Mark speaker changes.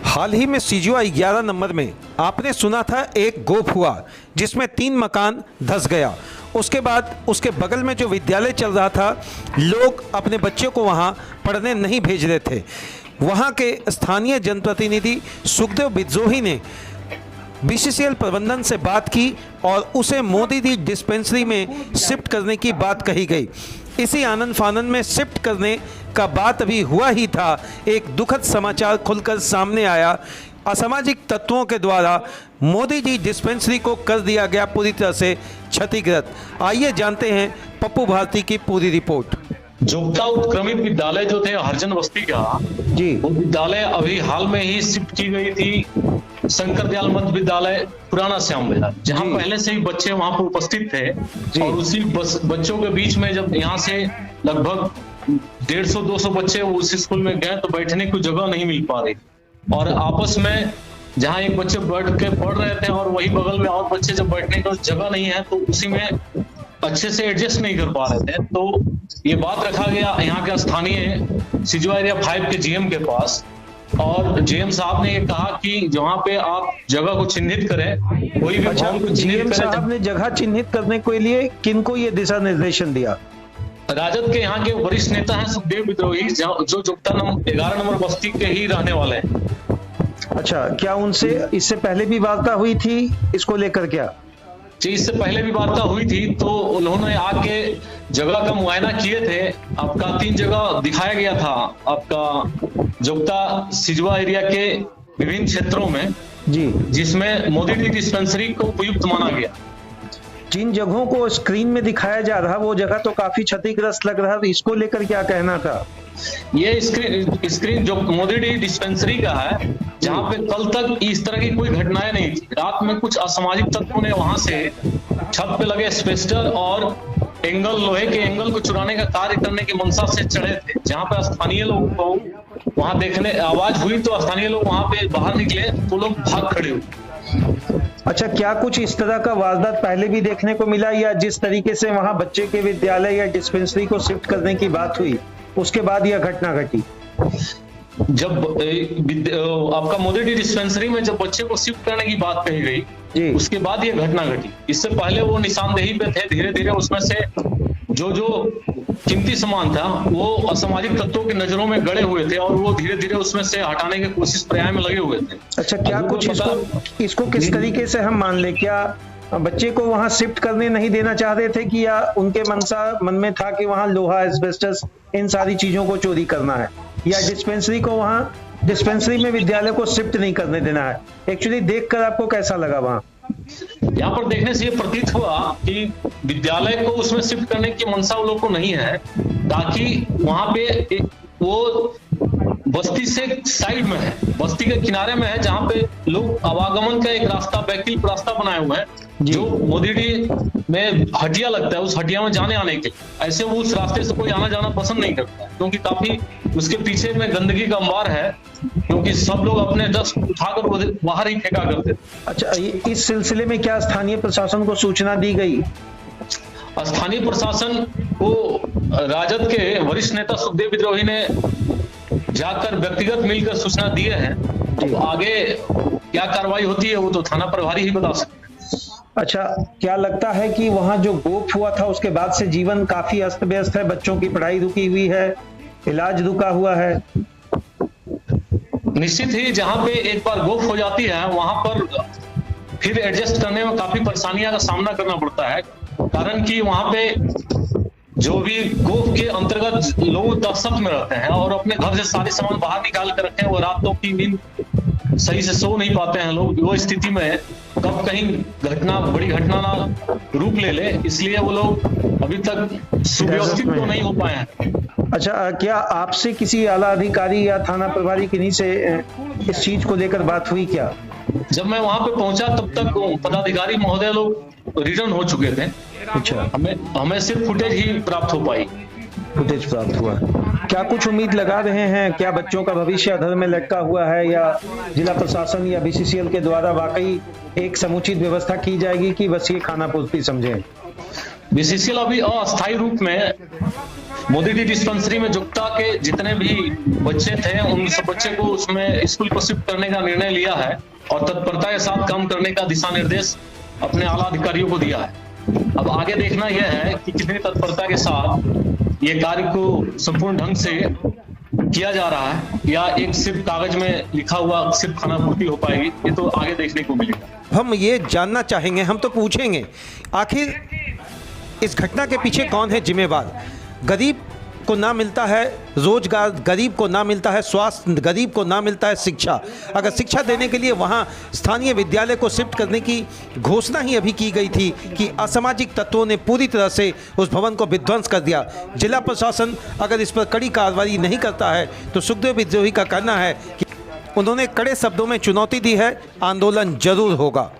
Speaker 1: हाल ही में CGY 11 number में आपने सुना था एक गोफ हुआ जिसमें 3 मकान धंस गया। उसके बाद उसके बगल में जो विद्यालय चल रहा था, लोग अपने बच्चों को वहां पढ़ने नहीं भेज रहे थे। वहां के स्थानीय जनप्रतिनिधि सुखदेव बिद्रोही ने BCCL प्रबंधन से बात की और उसे मोदी दी डिस्पेंसरी में शिफ्ट करने की बात कही गई। इसी आनंद फानन में शिफ्ट करने का बात अभी हुआ ही था, एक दुखद समाचार खुलकर सामने आया। असामाजिक तत्वों के द्वारा मोदी जी डिस्पेंसरी को कर दिया गया पूरी तरह से क्षतिग्रस्त। आइए जानते हैं पप्पू भारती की पूरी रिपोर्ट।
Speaker 2: जोगता उत्क्रमित विद्यालय जो थे हरिजन बस्ती का
Speaker 1: जी,
Speaker 2: वो विद्यालय अभी हाल में ही शिफ्ट की गई थी शंकर दयाल मध्य विद्यालय पुराना श्याम बाजार, जहाँ पहले से ही बच्चे वहां पर उपस्थित थे। और उसी बच्चों के बीच में जब यहाँ से लगभग 150-200 बच्चे उस स्कूल में गए तो बैठने की जगह नहीं मिल पा रही और आपस में जहाँ एक बच्चे बैठ के पढ़ रहे थे और वही बगल में और बच्चे जब बैठने की जगह नहीं है तो उसी में अच्छे से एडजस्ट नहीं कर पा रहे थे। तो ये बात रखा गया यहाँ के स्थानीय CGY एरिया 5 के GM के पास और GM साहब ने ये कहा कि जहाँ पे आप जगह को चिन्हित करें, कोई भी भवन को चिन्हित
Speaker 1: GM साहब ने जगह चिन्हित करने के लिए किनको ये दिशा निर्देशन दिया?
Speaker 2: राजद के यहाँ के वरिष्ठ नेता हैं सुखदेव बिद्रोही, जो जोगता 11 नंबर बस्ती के ही रहने वाले हैं।
Speaker 1: अच्छा, क्या उनसे इससे पहले भी वार्ता हुई थी इसको लेकर? क्या
Speaker 2: जी, इससे पहले भी वार्ता हुई थी तो उन्होंने आके जगह का मुआयना किए थे। आपका 3 जगह दिखाया गया था आपका जोगता CGY एरिया के विभिन्न क्षेत्रों में जी, जिसमें मोदी डी डिस्पेंसरी को उपयुक्त माना गया।
Speaker 1: जिन जगहों को स्क्रीन में दिखाया जा रहा वो जगह तो काफी क्षतिग्रस्त लग रहा है, इसको लेकर क्या कहना था?
Speaker 2: ये स्क्रीन जो मोदी डी डिस्पेंसरी का है, जहाँ पे कल तक इस तरह की कोई घटनाएं नहीं थी। रात में कुछ असामाजिक तत्वों ने वहां से छत पे लगे एस्बेस्टर और एंगल, लोहे के एंगल को चुराने का कार्य करने की मंशा से चढ़े थे। जहाँ पे स्थानीय लोगों को वहां देखने आवाज हुई तो स्थानीय लोग वहां पे बाहर निकले तो लोग भाग खड़े हुए।
Speaker 1: अच्छा, क्या कुछ इस तरह का वारदात पहले भी देखने को मिला या जिस तरीके से वहां बच्चे के विद्यालय या डिस्पेंसरी को शिफ्ट करने की बात हुई उसके बाद यह घटना घटी?
Speaker 2: जब आपका मोदी डी डिस्पेंसरी में जब बच्चे को शिफ्ट करने की बात कही गई उसके बाद यह घटना घटी। इससे पहले वो निशानदेही पे थे, धीरे धीरे उसमें से जो कीमती सामान था वो असामाजिक तत्वों की नजरों में गड़े हुए थे और वो धीरे धीरे उसमें से हटाने की कोशिश प्रयास में लगे हुए थे।
Speaker 1: अच्छा, क्या कुछ इसको किस तरीके से हम मान ले, क्या बच्चे को वहां शिफ्ट करने नहीं देना चाह रहे थे कि या उनके मन में था कि वहां लोहा, एस्बेस्टस, इन सारी चीजों को चोरी करना है, या डिस्पेंसरी को वहां डिस्पेंसरी में विद्यालय को शिफ्ट नहीं करने देना है? एक्चुअली देखकर आपको कैसा लगा? वहां
Speaker 2: यहाँ पर देखने से ये प्रतीत हुआ कि विद्यालय को उसमें शिफ्ट करने की मंशा वो लोग को नहीं है, ताकि वहां पे वो बस्ती से साइड में है, बस्ती के किनारे में है, जहाँ पे लोग आवागमन का एक रास्ता, वैकल्पिक रास्ता बनाए हुए हैं जो मोदी डी में हटिया लगता है, उस हटिया में जाने आने के। ऐसे वो उस रास्ते से कोई आना जाना पसंद नहीं करता क्योंकि काफी उसके पीछे में गंदगी का अंबार है, क्योंकि सब लोग अपने डस्ट उठाकर बाहर ही फेंका करते थे।
Speaker 1: अच्छा, इस सिलसिले में क्या स्थानीय प्रशासन को सूचना दी गई?
Speaker 2: स्थानीय प्रशासन को राजद के वरिष्ठ नेता सुखदेव बिद्रोही ने जाकर व्यक्तिगत मिलकर सूचना दिए हैं। अब आगे क्या कार्रवाई होती है वो तो थाना प्रभारी ही बता सकते हैं।
Speaker 1: अच्छा, क्या लगता है कि वहां जो गोफ हुआ था उसके बाद से जीवन काफी अस्त व्यस्त है? बच्चों की पढ़ाई रुकी हुई है, इलाज रुका हुआ है?
Speaker 2: निश्चित ही जहां पे एक बार गोफ हो जाती है वहां पर फिर एडजस्ट करने में काफी परेशानियां का सामना करना पड़ता है, कारण कि वहां पे जो भी गोफ के अंतर्गत लोग दहशत में रहते हैं और अपने घर से सारे सामान बाहर निकाल कर रखे हैं। वो रातों की नींद सही से सो नहीं पाते हैं लोग। वो स्थिति में कब कहीं बड़ी घटना ना रूप ले, इसलिए वो लोग अभी तक सुव्यवस्थित तो नहीं हो पाए हैं।
Speaker 1: अच्छा, क्या आपसे किसी आला अधिकारी या थाना प्रभारी किन्हीं से इस चीज को लेकर बात हुई क्या?
Speaker 2: जब मैं वहां पे पहुंचा तब तक पदाधिकारी महोदय लोग रिटर्न हो चुके थे।
Speaker 1: अच्छा,
Speaker 2: हमें सिर्फ फुटेज ही प्राप्त हो पाई।
Speaker 1: फुटेज प्राप्त हुआ। क्या कुछ उम्मीद लगा रहे हैं? क्या बच्चों का भविष्य अधर में लटका हुआ है या जिला प्रशासन या BCCL के द्वारा वाकई एक समुचित व्यवस्था की जाएगी कि बस ये खाना पूर्ति समझें?
Speaker 2: बीसीसीएल अभी अस्थायी रूप में मोदी डी डिस्पेंसरी में जुगता के जितने भी बच्चे थे उन सब बच्चे को उसमें स्कूल को शिफ्ट करने का निर्णय लिया है और तत्परता के साथ काम करने का दिशा निर्देश अपने आला अधिकारियों को दिया है। अब आगे देखना यह है कि कितनी तत्परता के साथ ये कार्य को संपूर्ण ढंग से किया जा रहा है या एक सिर्फ कागज में लिखा हुआ सिर्फ खानापूर्ति हो पाएगी, ये तो आगे देखने को मिलेगा।
Speaker 1: हम ये जानना चाहेंगे, हम तो पूछेंगे आखिर इस घटना के पीछे कौन है जिम्मेवार। गरीब को ना मिलता है रोजगार, गरीब को ना मिलता है स्वास्थ्य, गरीब को ना मिलता है शिक्षा। अगर शिक्षा देने के लिए वहाँ स्थानीय विद्यालय को शिफ्ट करने की घोषणा ही अभी की गई थी कि असामाजिक तत्वों ने पूरी तरह से उस भवन को विध्वंस कर दिया। जिला प्रशासन अगर इस पर कड़ी कार्रवाई नहीं करता है तो सुखदेव विद्रोही का कहना है कि उन्होंने कड़े शब्दों में चुनौती दी है, आंदोलन जरूर होगा।